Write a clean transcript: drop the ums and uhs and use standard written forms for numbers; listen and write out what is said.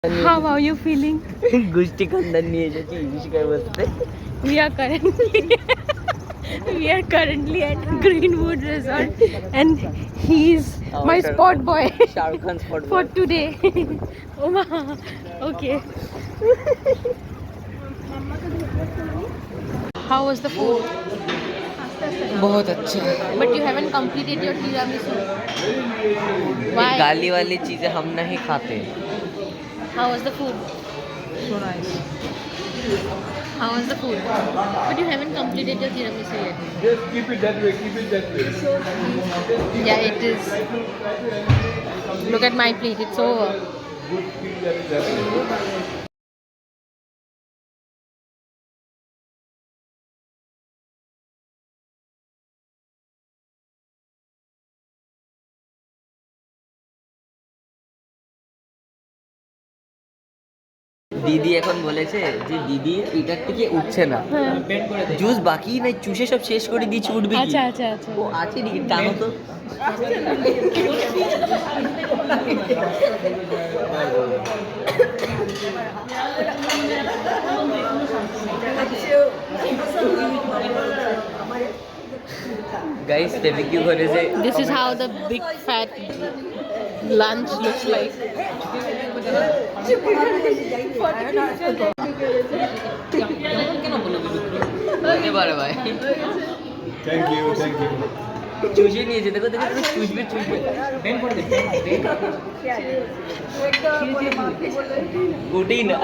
How are you feeling? गोष्टी खानदान নিয়ে এসেছি ইশিকায় বসতে। We are currently at Greenwood Resort and he's my spot boy Shahrukh Khan spot for boy। today. Oh ma. Okay. How was the food? बहुत अच्छा। But you haven't completed your tiramisu. Why? गाली वाली चीजें हम नहीं खाते। How was the food? So nice। How was the food? But you haven't completed your tiramisu yet. Just keep it that way, keep it that way. Yeah, it is. Look at my plate, it's over. Good, keep that way. দিদি এখন বলেছে যে দিদি এটার থেকে উঠছে না, juice বাকি নাই, চুষে সব শেষ করে দিয়েছি, উঠবে কি? আচ্ছা আচ্ছা আচ্ছা। ও আছে নাকি, টানো তো। গাইস ফেবিকিউ করেছে। This is how the big fat lunch looks like. হতে পারে ভাই। Thank you, thank you. চুষে নিয়েছে, দেখো দেখো দেখো, চুষবে চুষবে। ওঠেই না।